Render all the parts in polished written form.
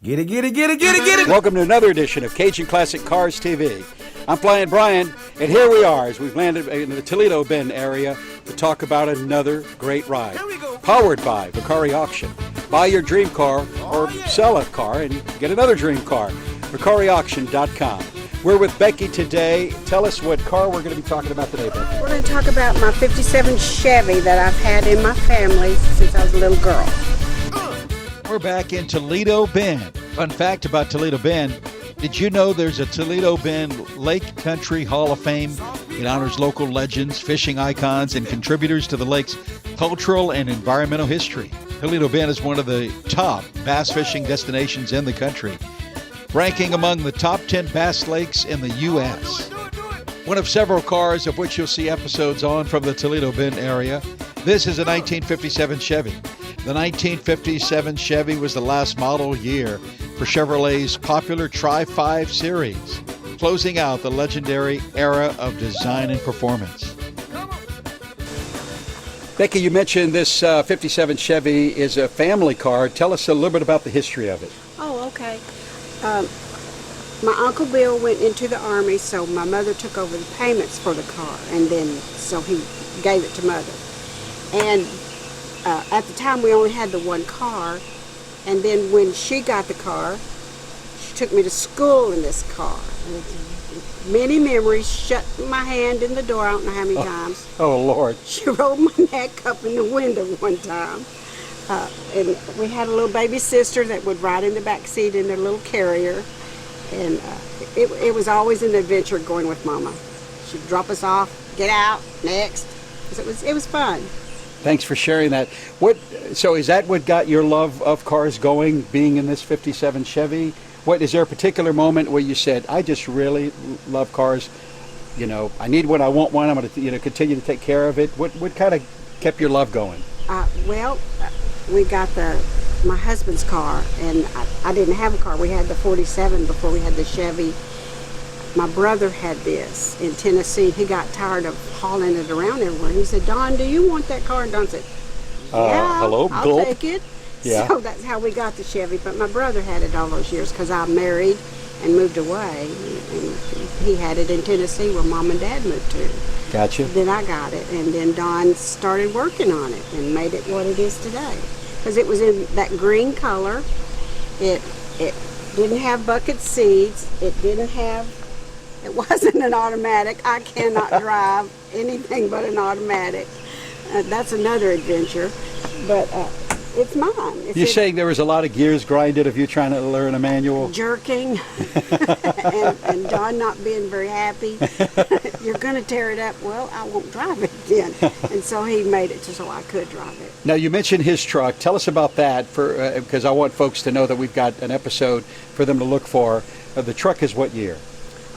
Get it, get it, get it, get it, get it. Welcome to another edition of Cajun Classic Cars TV. I'm Flying Brian, and here we are as we've landed in the Toledo Bend area to talk about another great ride. Powered by Vicari Auction. Buy your dream car or sell a car and get another dream car. VicariAuction.com. We're with Becky today. Tell us what car we're going to be talking about today, Becky. We're going to talk about my 57 Chevy that I've had in my family since I was a little girl. We're back in Toledo Bend. Fun fact about Toledo Bend, did you know there's a Toledo Bend Lake Country Hall of Fame? It honors local legends, fishing icons, and contributors to the lake's cultural and environmental history. Toledo Bend is one of the top bass fishing destinations in the country, ranking among the top 10 bass lakes in the U.S. One of several cars of which you'll see episodes on from the Toledo Bend area. This is a 1957 Chevy. The 1957 Chevy was the last model year for Chevrolet's popular Tri-5 series, closing out the legendary era of design and performance. Becky, you mentioned this 57 Chevy is a family car. Tell us a little bit about the history of it. Oh, okay. My Uncle Bill went into the Army, so my mother took over the payments for the car, and then so he gave it to Mother. And at the time we only had the one car, and then when she got the car, she took me to school in this car. Many memories, shut my hand in the door, I don't know how many times. Oh, Lord. She rolled my neck up in the window one time. And we had a little baby sister that would ride in the back seat in their little carrier. And it was always an adventure going with Mama. She'd drop us off, get out, next. It was fun. Thanks for sharing that. So is that what got your love of cars going, being in this 57 Chevy? Is there a particular moment where you said, I just really love cars, you know, I need one, I want one, I'm going to continue to take care of it? What kind of kept your love going? We got my husband's car, and I didn't have a car. We had the 47 before we had the Chevy. My brother had this in Tennessee. He got tired of hauling it around everywhere. He said, Don, do you want that car? And Don said, yeah, hello, I'll gulp. take it. Yeah. So that's how we got the Chevy. But my brother had it all those years because I married and moved away. And he had it in Tennessee where Mom and Dad moved to. Gotcha. Then I got it. And then Don started working on it and made it what it is today. Because it was in that green color. It didn't have bucket seats. It wasn't an automatic. I cannot drive anything but an automatic. That's another adventure. But it's mine. You're saying there was a lot of gears grinded of you trying to learn a manual? Jerking. and Don not being very happy. You're going to tear it up. Well, I won't drive it then. And so he made it so I could drive it. Now, you mentioned his truck. Tell us about that, because I want folks to know that we've got an episode for them to look for. The truck is what year?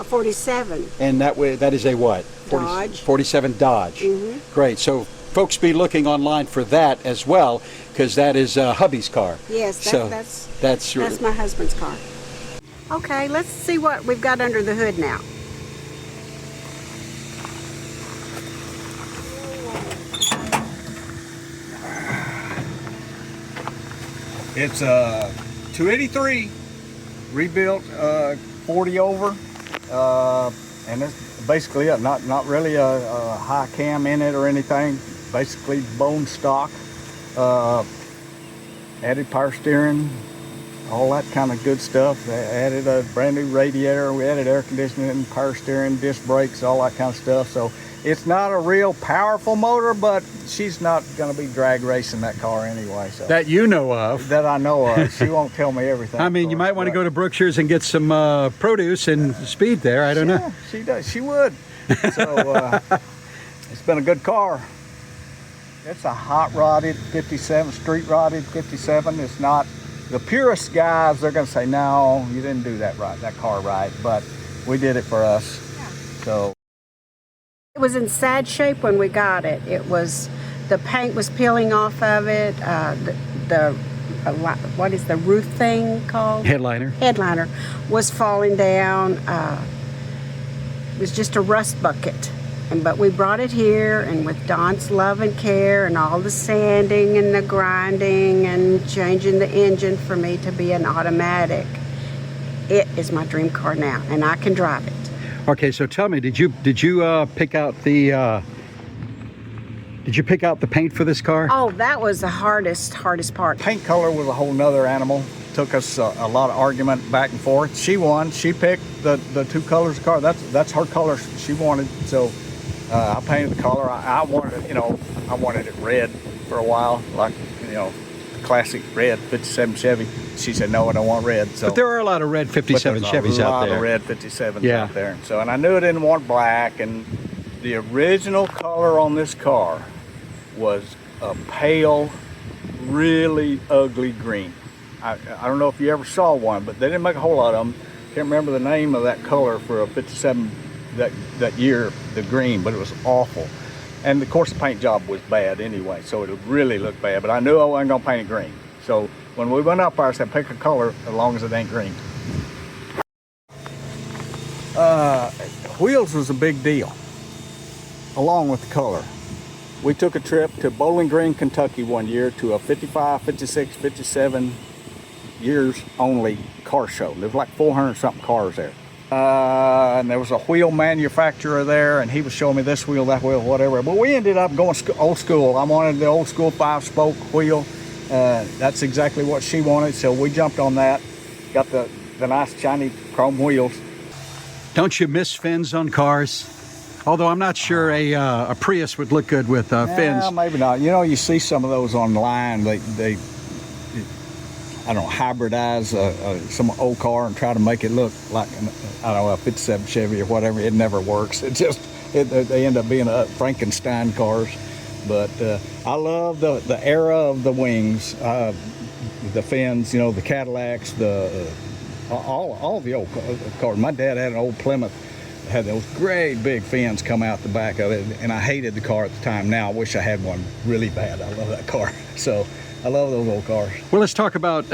A 47. And that is a what? Dodge. 47 Dodge. Mm-hmm. Great. So folks be looking online for that as well, because that is hubby's car. Yes, that's my husband's car. Okay, let's see what we've got under the hood now. It's a 283 rebuilt 40 over, and it's basically not really a high cam in it or anything. Basically bone stock, added power steering, all that kind of good stuff. They added a brand new radiator, we added air conditioning, power steering, disc brakes, all that kind of stuff. So it's not a real powerful motor, but she's not going to be drag racing that car anyway. So that you know of. That I know of. She won't tell me everything. I mean, you might want to go to Brookshire's and get some produce and speed there. I don't know. She does. She would. So it's been a good car. It's a hot rodded 57, street rodded 57. It's not, the purest guys, they're going to say, no, you didn't do that right, that car right. But we did it for us. Yeah. So. It was in sad shape when we got it. The paint was peeling off of it. What is the roof thing called? Headliner was falling down. It was just a rust bucket. But we brought it here, and with Don's love and care and all the sanding and the grinding and changing the engine for me to be an automatic, it is my dream car now, and I can drive it. Okay, so tell me, did you pick out the paint for this car? Oh, that was the hardest part. Paint color was a whole nother animal. Took us a lot of argument back and forth. She won. She picked the two colors of the car. That's her color she wanted. So I painted the color. I wanted it, I wanted it red for a while, like the classic red '57 Chevy. She said, no, I don't want red. So, but there are a lot of red '57 Chevys out there. A lot of red '57s out there. So, and I knew I didn't want black. And the original color on this car was a pale, really ugly green. I don't know if you ever saw one, but they didn't make a whole lot of them. Can't remember the name of that color for a '57 that year, the green, but it was awful. And of course the paint job was bad anyway, so it really looked bad, but I knew I wasn't gonna paint it green. So when we went up there, I said, pick a color as long as it ain't green. Wheels was a big deal, along with the color. We took a trip to Bowling Green, Kentucky one year to a 55, 56, 57 years only car show. There was like 400 something cars there. And there was a wheel manufacturer there, and he was showing me this wheel, that wheel, whatever. But we ended up going old school. I wanted the old school 5-spoke wheel. That's exactly what she wanted, so we jumped on that. Got the nice shiny chrome wheels. Don't you miss fins on cars? Although I'm not sure a Prius would look good with fins. Maybe not. You see some of those online. They I don't know, hybridize some old car and try to make it look like a '57 Chevy or whatever. It never works. They end up being Frankenstein cars. But I love the era of the wings, the fins, the Cadillacs, all the old cars. My dad had an old Plymouth, had those great big fins come out the back of it, and I hated the car at the time. Now I wish I had one really bad. I love that car. So I love those old cars. Well, let's talk about,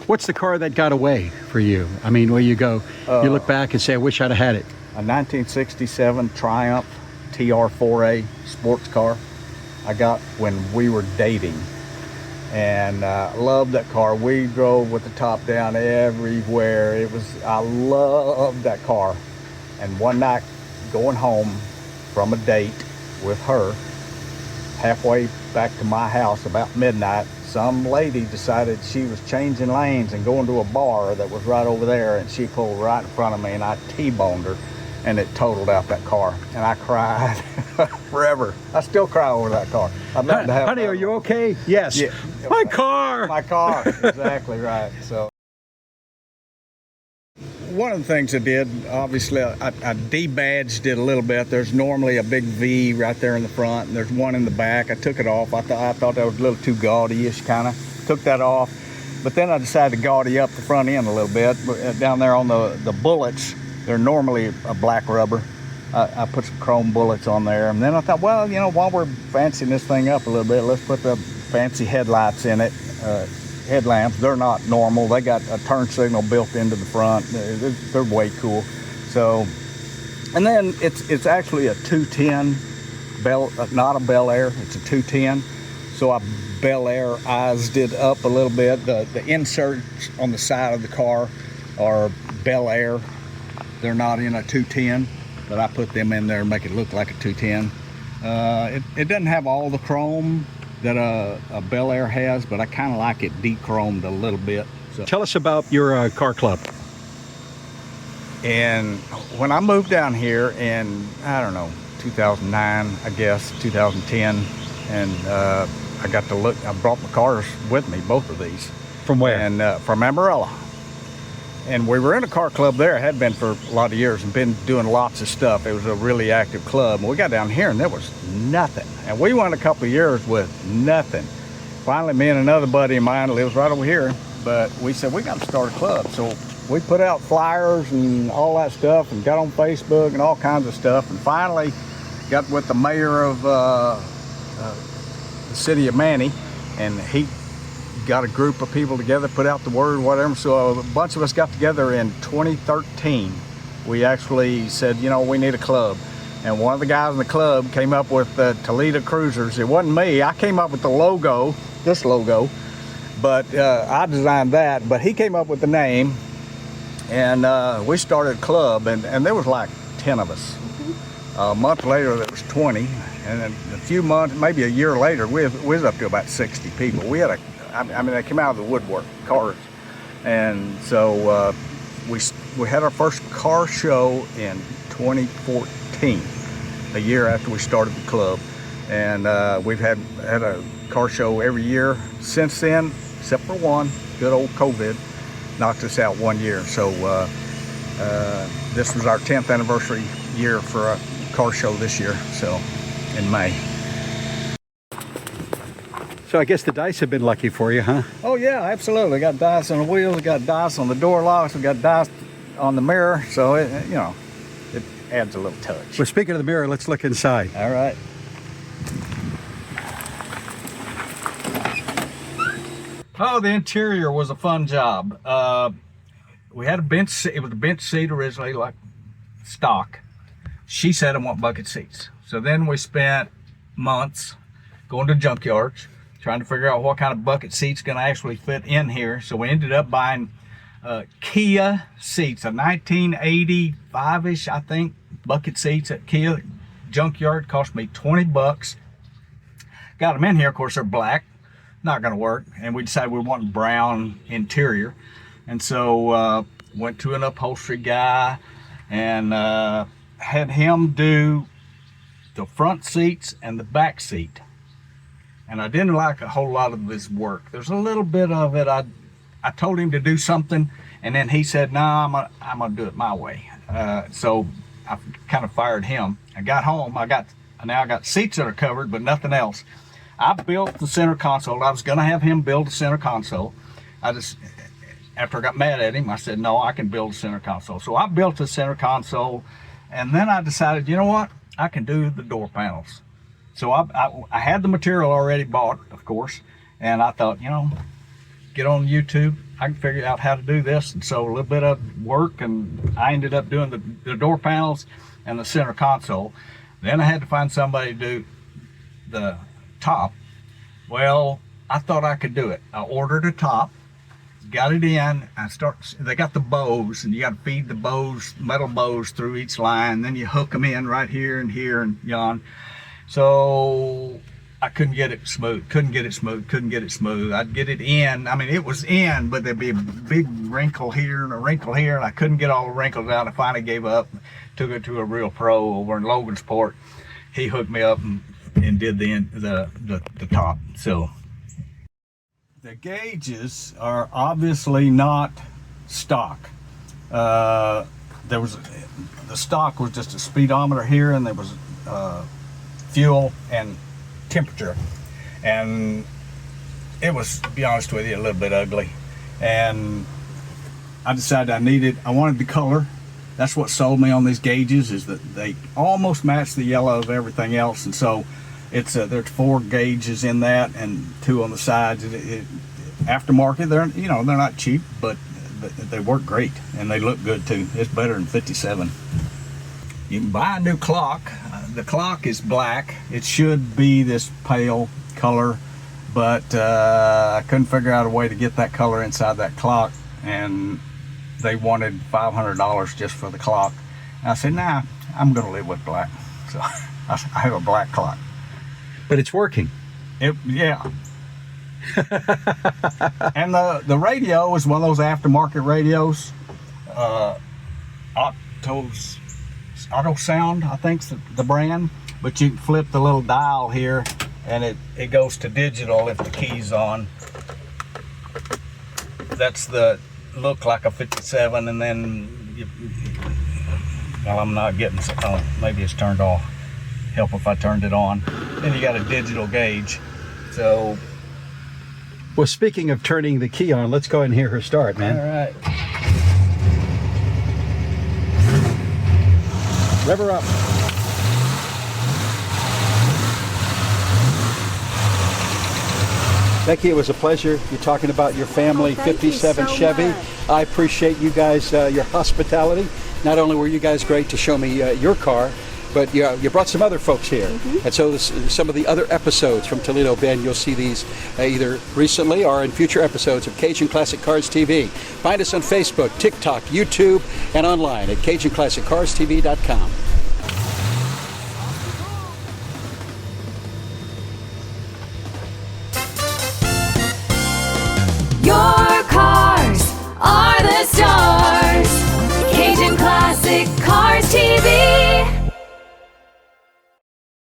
what's the car that got away for you? I mean, where you go, you look back and say, I wish I'd have had it. A 1967 Triumph TR4A sports car I got when we were dating. And I loved that car. We drove with the top down everywhere. I loved that car. And one night, going home from a date with her, halfway back to my house about midnight, some lady decided she was changing lanes and going to a bar that was right over there, and she pulled right in front of me, and I T-boned her, and it totaled out that car. And I cried forever. I still cry over that car. I'd love to have Honey, are you okay? Yes. Yeah. My car! My car, exactly right. So one of the things I did, obviously, I debadged it a little bit. There's normally a big V right there in the front, and there's one in the back. I took it off. I thought that was a little too gaudy-ish, kind of. Took that off. But then I decided to gaudy up the front end a little bit. Down there on the bullets, they're normally a black rubber. I put some chrome bullets on there. And then I thought, well, while we're fancying this thing up a little bit, let's put the fancy headlights in it. Headlamps, they're not normal. They got a turn signal built into the front. They're way cool. So, and then it's actually a 210 not a Bel Air. It's a 210. So I Bel Airized it up a little bit. The inserts on the side of the car are Bel Air. They're not in a 210, but I put them in there and make it look like a 210. It doesn't have all the chrome that a Bel Air has, but I kind of like it de-chromed a little bit. So. Tell us about your car club. And when I moved down here in, I don't know, 2009, I guess, 2010, and I got to look, I brought my cars with me, both of these. From where? And from Amarillo. And we were in a car club there, had been for a lot of years, and been doing lots of stuff. It was a really active club. And we got down here and there was nothing. And we went a couple of years with nothing. Finally, me and another buddy of mine lives right over here, but we said, we got to start a club. So we put out flyers and all that stuff and got on Facebook and all kinds of stuff. And finally got with the mayor of the city of Manny, and he got a group of people together, put out the word, whatever. So a bunch of us got together in 2013. We actually said, we need a club. And one of the guys in the club came up with the Toledo Cruisers. It wasn't me. I came up with the logo, this logo, but I designed that. But he came up with the name, and we started a club, and there was like 10 of us. A month later, there was 20, and then a few months, maybe a year later, we was up to about 60 people. We had I mean, they came out of the woodwork, cars, and so we had our first car show in 2014, a year after we started the club, and we've had a car show every year since then, except for one. Good old COVID knocked us out 1 year. So this was our 10th anniversary year for a car show this year, so in May. So I guess the dice have been lucky for you, huh? Oh yeah, absolutely. We got dice on the wheels, we got dice on the door locks, we got dice on the mirror, so it adds a little touch. Well, speaking of the mirror, let's look inside. All right. Oh, the interior was a fun job. We had a bench seat. It was a bench seat originally, like stock. She said I want bucket seats. So then we spent months going to junkyards, trying to figure out what kind of bucket seat's gonna actually fit in here. So we ended up buying Kia seats, a 1985-ish, I think, bucket seats at Kia junkyard. Cost me 20 bucks. Got them in here, of course they're black, not gonna work. And we decided we wanted brown interior. And so went to an upholstery guy and had him do the front seats and the back seat. And I didn't like a whole lot of his work. There's a little bit of it. I told him to do something, and then he said, "No, I'm gonna do it my way." So I kind of fired him. I got home. Now I got seats that are covered, but nothing else. I built the center console. I was gonna have him build the center console. After I got mad at him, I said, "No, I can build a center console." So I built the center console, and then I decided, you know what? I can do the door panels. So I had the material already bought, of course, and I thought, get on YouTube. I can figure out how to do this. And so a little bit of work, and I ended up doing the door panels and the center console. Then I had to find somebody to do the top. Well, I thought I could do it. I ordered a top, got it in. They got the bows, and you got to feed the bows, metal bows through each line. Then you hook them in right here and here and yon. So I couldn't get it smooth. I'd get it in. I mean, it was in, but there'd be a big wrinkle here and a wrinkle here, and I couldn't get all the wrinkles out. I finally gave up, took it to a real pro over in Logansport. He hooked me up and did the top. So the gauges are obviously not stock. The stock was just a speedometer here, and there was fuel and temperature, and it was, to be honest with you, a little bit ugly. And I decided I wanted the color. That's what sold me on these gauges, is that they almost match the yellow of everything else. And so there's 4 gauges in that and 2 on the sides. Aftermarket, they're not cheap, but they work great and they look good too. It's better than 57. You can buy a new clock. The clock is black. It should be this pale color, but I couldn't figure out a way to get that color inside that clock, and they wanted $500 just for the clock. And I said, nah, I'm gonna live with black. So I have a black clock. But it's working. Yeah. And the radio is one of those aftermarket radios. Auto Sound, I think's the brand, but you can flip the little dial here and it goes to digital if the key's on. That's the look like a 57, and then well, I'm not getting maybe it's turned off. Help if I turned it on. Then you got a digital gauge. So, well, speaking of turning the key on, let's go ahead and hear her start, man. all right. Rev her up. Becky, it was a pleasure. You're talking about your family, thank you 57 so Chevy. much. I appreciate you guys, your hospitality. Not only were you guys great to show me your car, but you brought some other folks here. And so some of the other episodes from Toledo Bend, you'll see these either recently or in future episodes of Cajun Classic Cars TV. Find us on Facebook, TikTok, YouTube, and online at CajunClassicCarsTV.com.